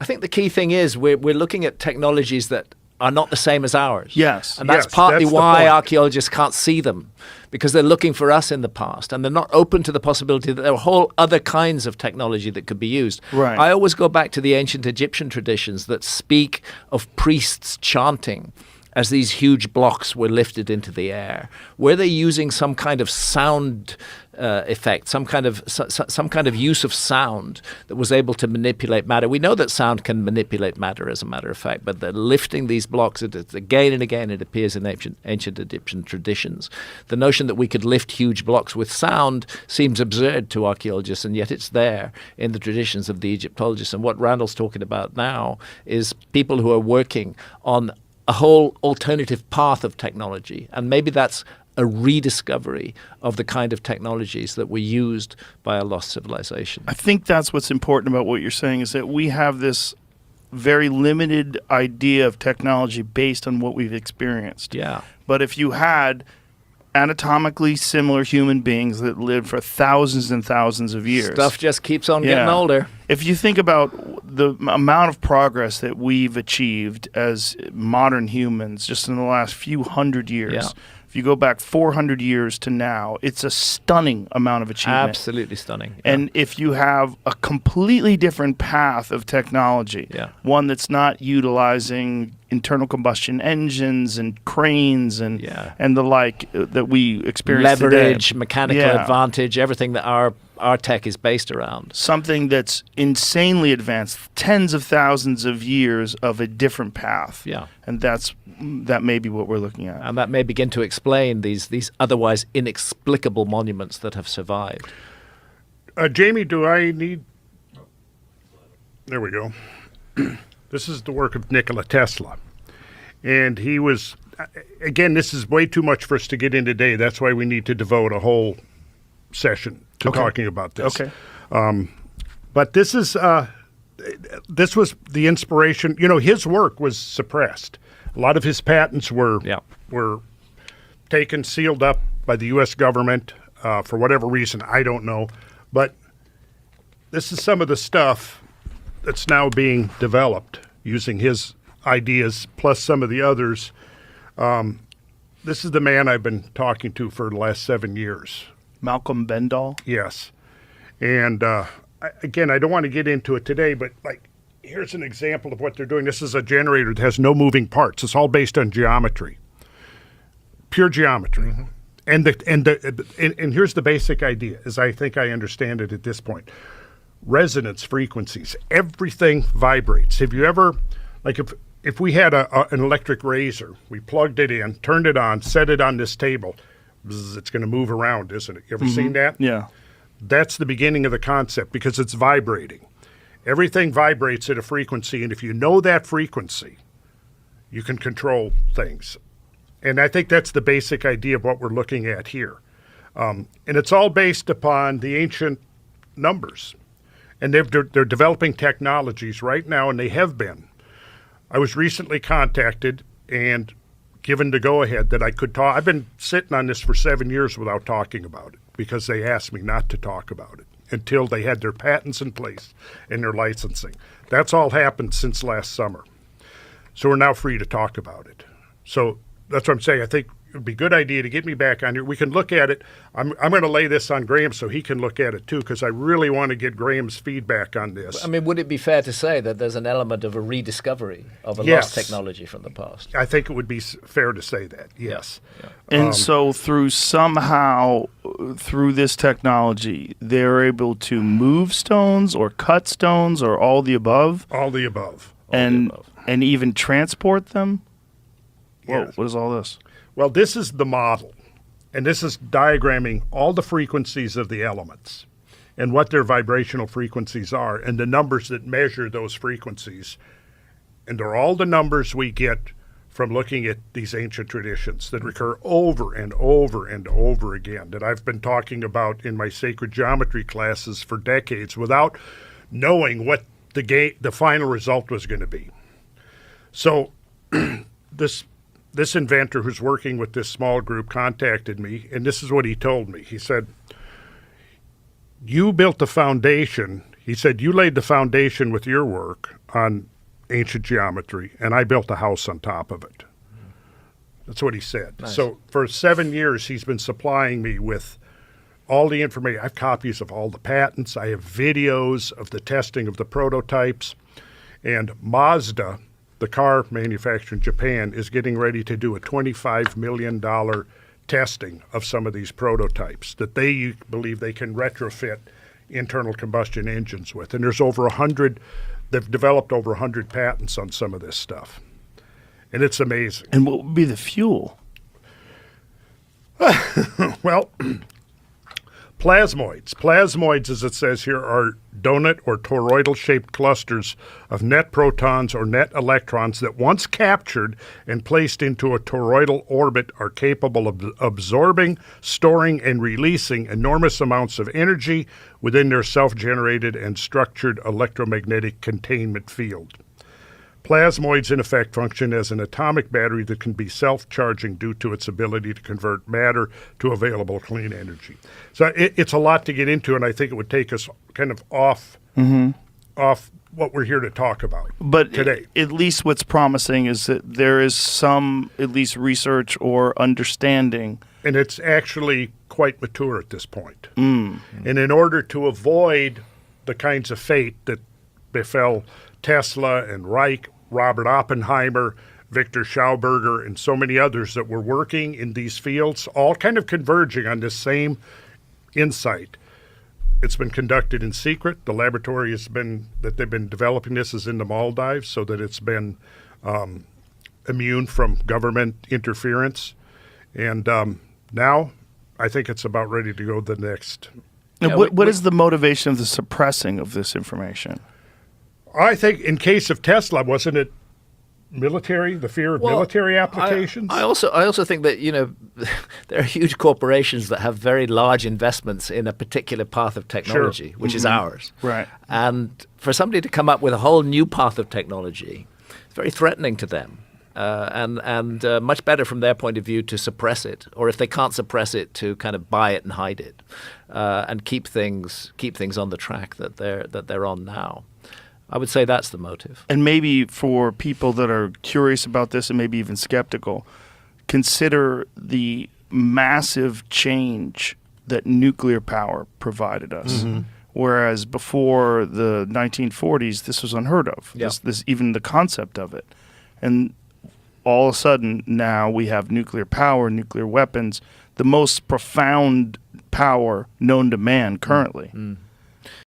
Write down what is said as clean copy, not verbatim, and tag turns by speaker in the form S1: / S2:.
S1: I think the key thing is we're looking at technologies that are not the same as ours.
S2: Yes.
S1: And that's partly why archaeologists can't see them, because they're looking for us in the past and they're not open to the possibility that there are whole other kinds of technology that could be used.
S2: Right.
S1: I always go back to the ancient Egyptian traditions that speak of priests chanting as these huge blocks were lifted into the air. Were they using some kind of sound effect, some kind of use of sound that was able to manipulate matter? We know that sound can manipulate matter, as a matter of fact, but they're lifting these blocks. Again and again, it appears in ancient Egyptian traditions. The notion that we could lift huge blocks with sound seems absurd to archaeologists, and yet it's there in the traditions of the Egyptologists. And what Randall's talking about now is people who are working on a whole alternative path of technology. And maybe that's a rediscovery of the kind of technologies that were used by a lost civilization.
S2: I think that's what's important about what you're saying, is that we have this very limited idea of technology based on what we've experienced.
S1: Yeah.
S2: But if you had anatomically similar human beings that lived for thousands and thousands of years.
S1: Stuff just keeps on getting older.
S2: If you think about the amount of progress that we've achieved as modern humans just in the last few hundred years, if you go back 400 years to now, it's a stunning amount of achievement.
S1: Absolutely stunning.
S2: And if you have a completely different path of technology, one that's not utilizing internal combustion engines and cranes and the like that we experience
S1: leverage,
S2: today.
S1: Mechanical advantage, everything that our tech is based around.
S2: Something that's insanely advanced, tens of thousands of years of a different path.
S1: Yeah.
S2: And that may be what we're looking at.
S1: And that may begin to explain these otherwise inexplicable monuments that have survived.
S3: Jamie, do I need... There we go. This is the work of Nikola Tesla. And he was... Again, this is way too much for us to get in today. That's why we need to devote a whole session to talking about this.
S2: Okay.
S3: But this is... this was the inspiration. You know, his work was suppressed. A lot of his patents were taken, sealed up by the U.S. government for whatever reason. I don't know. But this is some of the stuff that's now being developed using his ideas plus some of the others. This is the man I've been talking to for the last 7 years.
S2: Malcolm Bendall?
S3: Yes. And again, I don't want to get into it today, but like, here's an example of what they're doing. This is a generator that has no moving parts. It's all based on geometry, pure geometry. Mm-hmm. And here's the basic idea, as I think I understand it at this point. Resonance frequencies. Everything vibrates. Have you ever, like if we had an electric razor, we plugged it in, turned it on, set it on this table, bzz, it's going to move around, isn't it? You ever seen that?
S2: Yeah.
S3: That's the beginning of the concept because it's vibrating. Everything vibrates at a frequency, and if you know that frequency, you can control things. And I think that's the basic idea of what we're looking at here. And it's all based upon the ancient numbers. And they're developing technologies right now, and they have been. I was recently contacted and given the go-ahead that I could talk. I've been sitting on this for 7 years without talking about it because they asked me not to talk about it until they had their patents in place and their licensing. That's all happened since last summer. So we're now free to talk about it. So that's what I'm saying. I think it would be a good idea to get me back on here. We can look at it. I'm going to lay this on Graham so he can look at it too, because I really want to get Graham's feedback on this.
S1: I mean, would it be fair to say that there's an element of a rediscovery of a lost technology from the past?
S3: I think it would be fair to say that, yes.
S1: Yeah.
S2: And so through this technology, they're able to move stones or cut stones or all the above?
S3: All the above.
S2: And even transport them?
S3: Yes.
S2: Whoa, what is all this?
S3: Well, this is the model, and this is diagramming all the frequencies of the elements and what their vibrational frequencies are and the numbers that measure those frequencies. And they're all the numbers we get from looking at these ancient traditions that recur over and over and over again, that I've been talking about in my sacred geometry classes for decades without knowing what the final result was going to be. So this inventor who's working with this small group contacted me, and this is what he told me. He said, you built the foundation He said, you laid the foundation with your work on ancient geometry, and I built a house on top of it. That's what he said.
S1: Nice.
S3: So for 7 years, he's been supplying me with all the information. I have copies of all the patents. I have videos of the testing of the prototypes. And Mazda, the car manufacturer in Japan, is getting ready to do a $25 million testing of some of these prototypes that they believe they can retrofit internal combustion engines with. And there's over 100, they've developed over 100 patents on some of this stuff. And it's amazing.
S2: And what would be the fuel?
S3: Well, plasmoids. Plasmoids, as it says here, are donut or toroidal-shaped clusters of net protons or net electrons that once captured and placed into a toroidal orbit are capable of absorbing, storing, and releasing enormous amounts of energy within their self-generated and structured electromagnetic containment field. Plasmoids, in effect, function as an atomic battery that can be self-charging due to its ability to convert matter to available clean energy. So it's a lot to get into, and I think it would take us kind of off what we're here to talk about
S2: But
S3: today.
S2: At least what's promising is that there is some, at least, research or understanding.
S3: And it's actually quite mature at this point. And in order to avoid the kinds of fate that befell Tesla and Reich, Robert Oppenheimer, Victor Schauberger, and so many others that were working in these fields, all kind of converging on this same insight. It's been conducted in secret. The laboratory has been, that they've been developing this is in the Maldives, so that it's been immune from government interference. And now I think it's about ready to go the next.
S2: And what is the motivation of the suppressing of this information?
S3: I think in case of Tesla, wasn't it military, the fear of military applications?
S1: I also think that, there are huge corporations that have very large investments in a particular path of technology, which is ours.
S2: Right.
S1: And for somebody to come up with a whole new path of technology, it's very threatening to them. And much better from their point of view to suppress it, or if they can't suppress it, to kind of buy it and hide it, and keep things on the track that they're on now. I would say that's the motive.
S2: And maybe for people that are curious about this and maybe even skeptical, consider the massive change that nuclear power provided us. Whereas before the 1940s, this was unheard of.
S1: Yeah.
S2: This even the concept of it. And all of a sudden now we have nuclear power, nuclear weapons, the most profound power known to man currently.